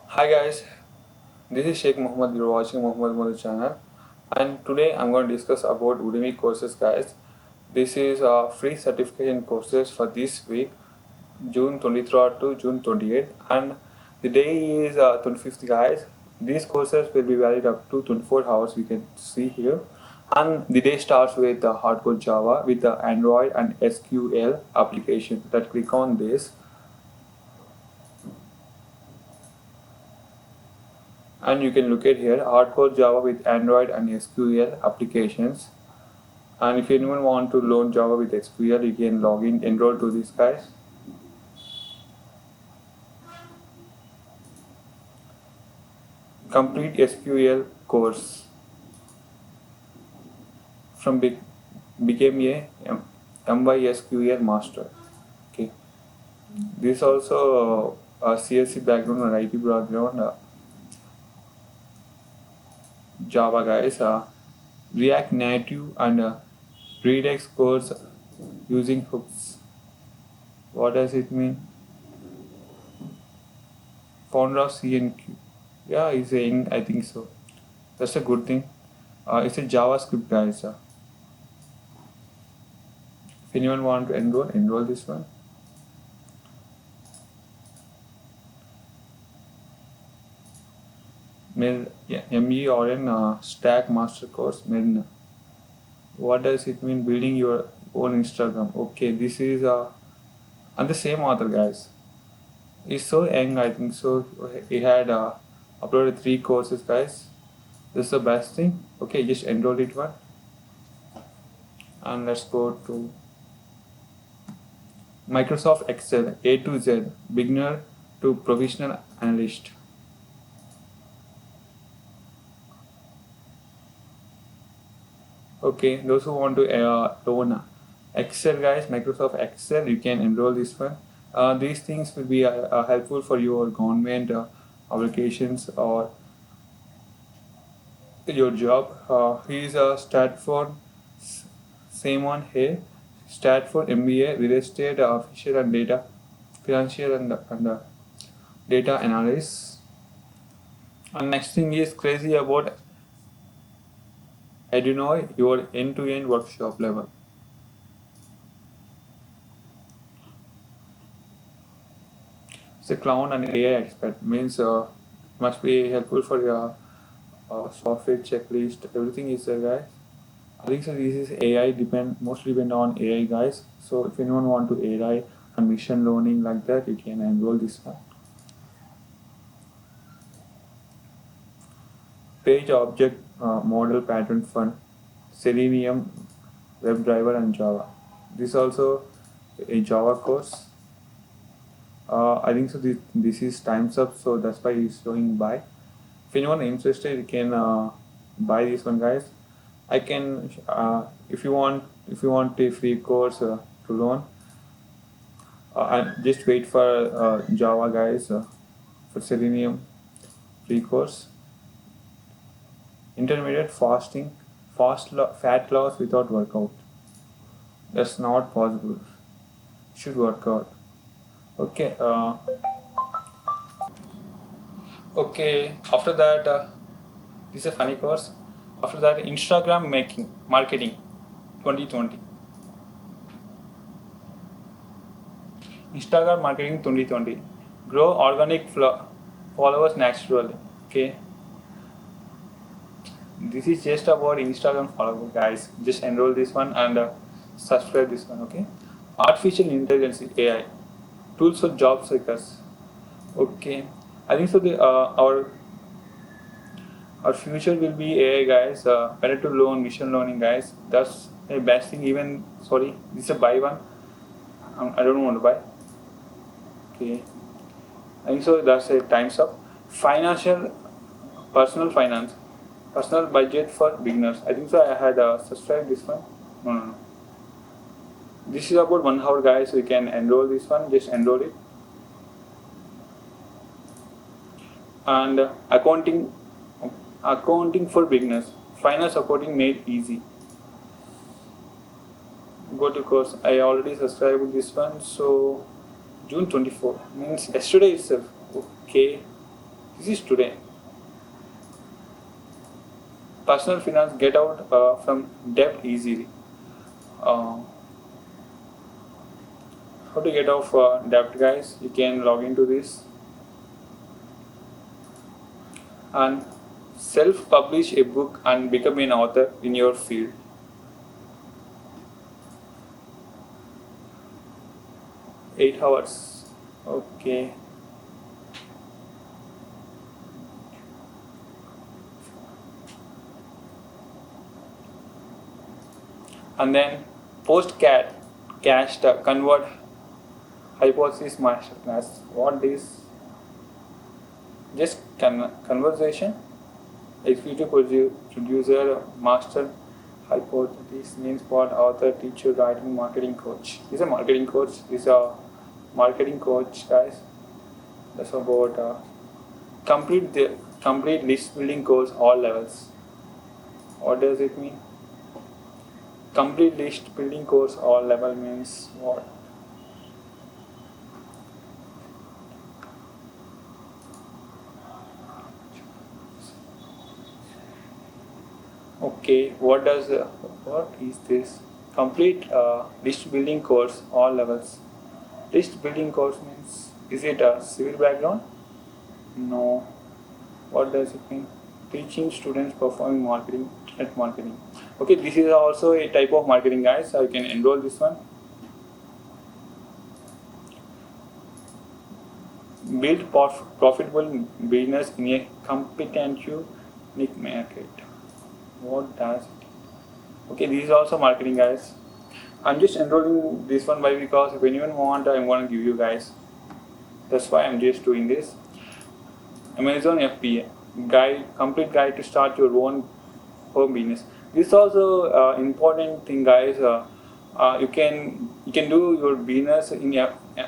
Hi guys, this is Sheikh Mohammed. You're watching Mohammed Mother channel, and today I'm going to discuss about Udemy courses, guys. This is free certification courses for this week, June 23rd to June 28th, and the day is 25th, guys. These courses will be valid up to 24 hours. We can see here, and the day starts with hardcore Java with the Android and SQL application. That click on this. And you can look at here hardcore Java with Android and SQL applications. And if anyone want to learn Java with SQL, you can log in, enroll to this, guys. Complete SQL course from became a MySQL master. Okay, this also CSC background or IT background, Java, guys. React Native and Redux course using hooks. What does it mean? Founder of CNQ. Yeah, he's saying, I think so. That's a good thing. It's a JavaScript, guys. If anyone want to enroll this one. MERN Stack Master Course. MERN. What does it mean? Building your own Instagram. Okay, this is and the same author, guys. He's so young, I think so. He had uploaded 3 courses, guys. This is the best thing. Okay, just enroll it one. And let's go to Microsoft Excel A to Z, beginner to professional analyst. Okay, those who want to learn Excel, guys, Microsoft Excel, you can enroll this one. These things will be helpful for your government applications or your job. He is a Stanford, same one here, Stanford MBA, real estate official and data, financial and data analyst. And next thing is crazy about Arduino, your end-to-end workshop level. It's a clown and AI expert means must be helpful for your software checklist. Everything is there, guys. I think so. This is AI mostly depend on AI, guys. So if anyone want to AI and machine learning like that, you can enroll this one. Page object model pattern fund, Selenium, WebDriver and Java. This also a Java course. I think so. This is times up, so that's why he's showing buy. If anyone interested, you can buy this one, guys. I can if you want a free course to learn. And just wait for Java, guys, for Selenium free course. Intermediate fasting, fat loss without workout. That's not possible. Should work out. Okay. Okay. After that, this is a funny course. After that, Instagram marketing, 2020. Instagram marketing 2020. Grow organic followers naturally. Okay. This is just about Instagram followers, guys. Just enroll this one and subscribe this one. Okay. Artificial intelligence AI tools for job seekers. Okay. I think so. Our future will be AI, guys. Better to learn machine learning, guys. That's a best thing. Even sorry, this is a buy one. I don't want to buy. Okay. I think so. That's a times up. Financial, personal finance, personal budget for beginners. I think so. I had subscribed this one. No. This is about 1 hour, guys. So you can enroll this one. Just enroll it. And accounting for beginners. Finance accounting made easy. Go to course. I already subscribed this one. So June 24 means yesterday itself. Okay. This is today. Personal finance, get out from debt easily. Uh, how to get off debt, guys? You can log into this and self-publish a book and become an author in your field. Eight hours. Okay. And then post cat cached convert hypothesis masterclass. What is just conversation? Executive producer master hypothesis means what? Author, teacher, writing, marketing coach. He's a marketing coach. He's a marketing coach, guys. That's about complete list building course, all levels. What does it mean? Complete list building course, all level means what? Okay, what is this? Complete list building course, all levels. List building course means, is it a civil background? No. What does it mean? Teaching students performing marketing, internet marketing. Okay, this is also a type of marketing, guys. So you can enroll this one. Build profitable business in a competitive niche market. What does it? Okay, this is also marketing, guys. I'm just enrolling this one. Why? Because if anyone want, I'm going to give you guys. That's why I'm just doing this. Amazon FBA guide, complete guide to start your own home business. This is also important thing, guys. You can do your business in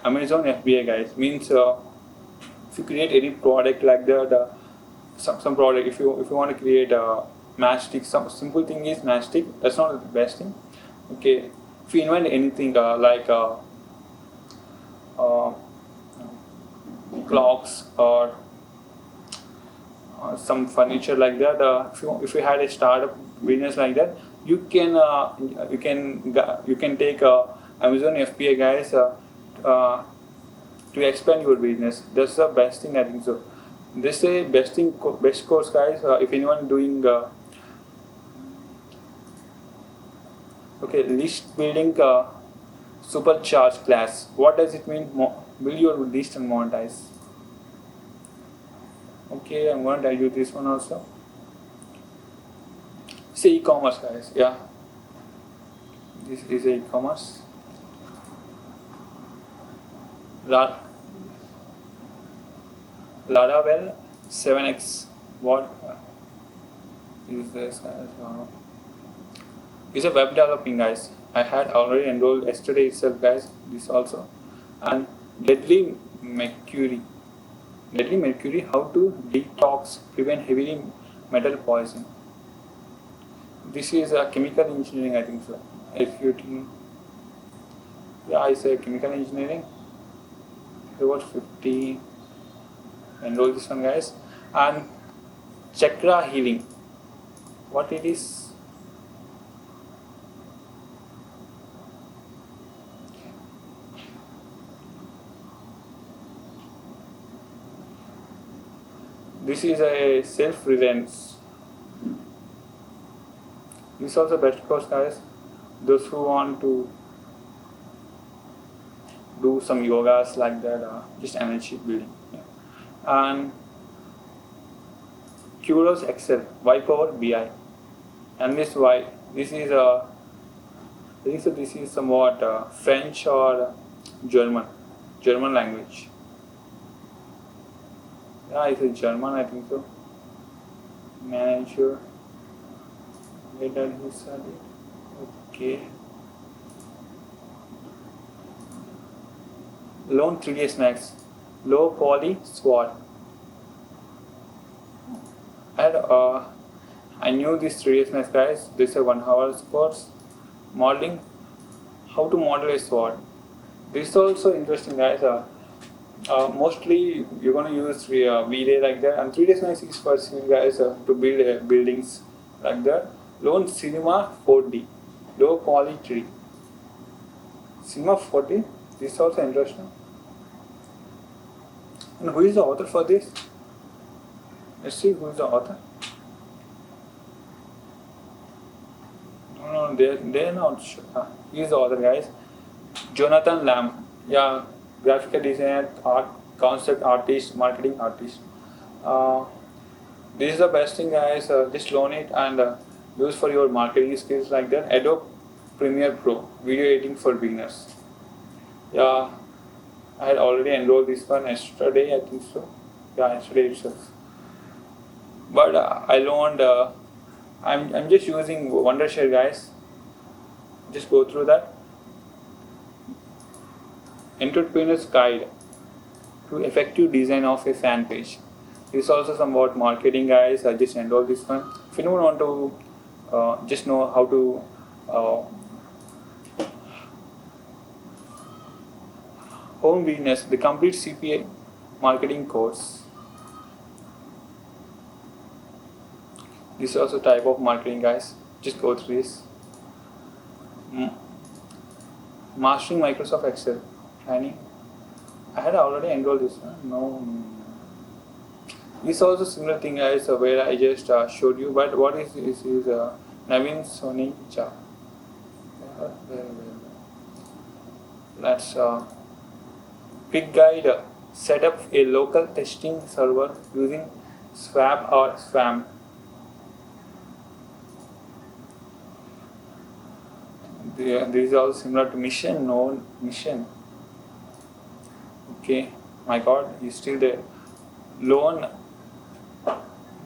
Amazon FBA, guys. Means if you create any product like that, some product. If you want to create a matchstick, some simple thing is matchstick. That's not the best thing. Okay, if you invent anything like clocks or some furniture like that, if you had a startup business like that, you can take Amazon FBA, guys, to expand your business. That's the best thing, I think so. This is best course, guys. If anyone doing okay, list building supercharged class. What does it mean? Build your list and monetize. Okay, I'm going to tell you this one also. Say e-commerce, guys. Yeah, this is e-commerce. Laravel 7x. What is this, guys? It's a web developing, guys. I had already enrolled yesterday itself, guys. This also. And Deadly Mercury. Deadly Mercury, how to detox, prevent heavy metal poison. This is a chemical engineering, I think so. Executing. Yeah, I say chemical engineering. About 50. Enroll this one, guys. And chakra healing. What it is? This is a self-reliance. This is also best course, guys. Those who want to do some yogas like that, just energy building. Yeah. And Kuros Excel, Y Power BI. And this Y, this is I think so. This is somewhat French or German language. Yeah, it's a German, I think so. Manager. Where did he study? Okay. Loan 3ds Max. Low poly SWOT. And I knew this 3ds Max, guys. This is a 1 hour course. Modeling. How to model a SWOT. This is also interesting, guys. Mostly you're gonna use VDay like that, and 3ds Max is for you guys to build buildings like that. Learn Cinema 4D, low poly 3D. Cinema 4D, this is also interesting. And who is the author for this? Let's see who is the author. No, they're not sure. He is the author, guys. Jonathan Lamb. Yeah, graphical designer, art, concept artist, marketing artist. Uh, this is the best thing, guys. Just learn it and use for your marketing skills like that. Adobe Premiere Pro, video editing for beginners. Yeah, I had already enrolled this one yesterday, I think so. Yeah, yesterday itself. But I learned. I'm just using Wondershare, guys. Just go through that. Entrepreneur's Guide to Effective Design of a Fan Page. This is also somewhat marketing, guys. I just enroll this one. If anyone want to just know how to home business, the complete CPA marketing course. This is also type of marketing, guys. Just go through this. Mastering Microsoft Excel training. I had already enrolled this one. No. This is also similar thing, guys, where I just showed you. But what is this? Is Navin Soni Cha. Let's quick guide. Set up a local testing server using Swap or Swam. This is all similar to Mission. No, Mission. Okay, my God, he's still there. Loan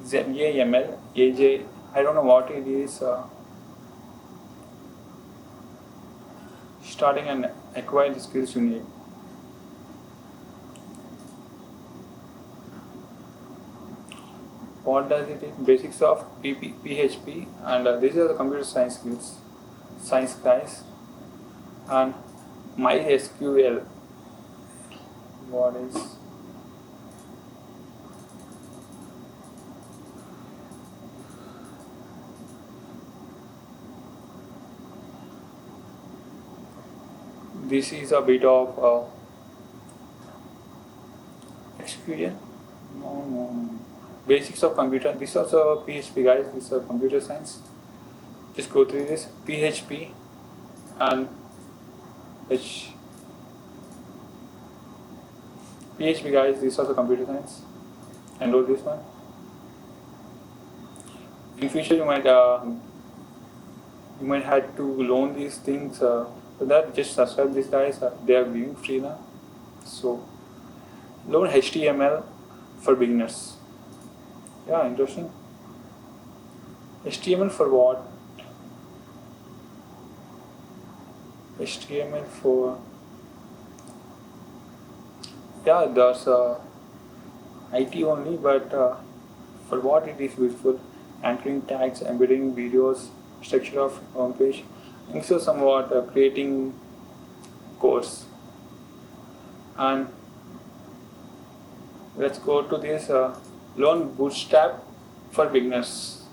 ZAML, AJ, I don't know what it is. Starting and acquire the skills you need. What does it is? Basics of PHP, and these are the computer science skills. Science, guys. And MySQL. What is? This is a bit of experience. No. Basics of computer. This is also PHP, guys. This is computer science. Just go through this PHP and PHP, guys. This is also computer science. Enroll this one. In future, you might have to learn these things. So that just subscribe these guys. They are being free now. So learn HTML for beginners. Yeah, interesting. HTML for what? HTML for, yeah, there's IT only, but for what it is useful, anchoring tags, embedding videos, structure of homepage, and so somewhat creating course. And let's go to this Learn Bootstrap for beginners.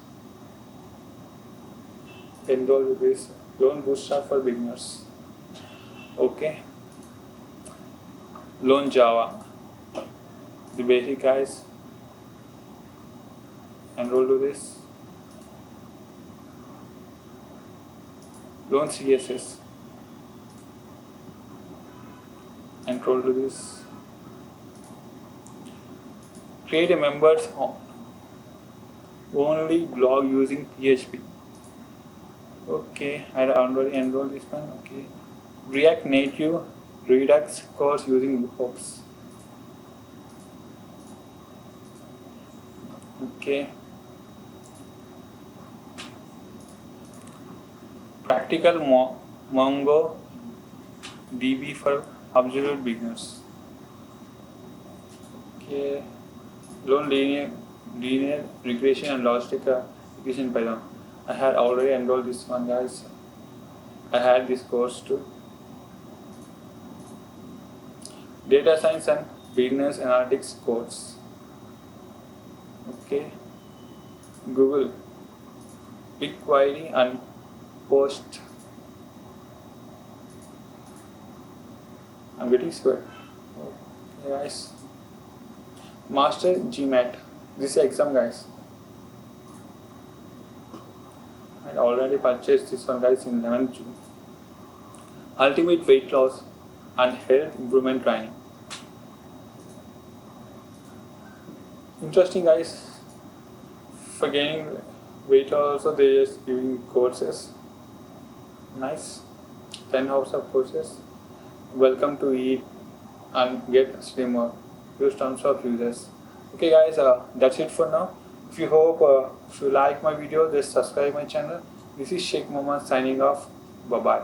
Enroll with this Learn Bootstrap for beginners. Okay. Learn Java. The basic, guys. Enroll to this. Learn CSS. Enroll to this. Create a members only blog using PHP. Okay, I already enrolled this one. Okay. React Native Redux course using hooks. Okay. Practical Mongo DB for absolute beginners. Okay. Learn linear regression and logistic regression Python. I had already enrolled this one, guys. I had this course too. Data science and business analytics course. Okay, Google BigQuery and Post. I'm getting scared. Okay, guys. Master GMAT. This is exam, guys. I already purchased this one, guys, in 11th June. Ultimate weight loss and health improvement training. Interesting, guys. For gaining weight loss, also they just giving courses. Nice. 10 hours of courses. Welcome to eat and get slimmer. Use terms of users. Okay, guys. That's it for now. If you like my video, just subscribe my channel. This is Sheikh Mohammed signing off. Bye bye.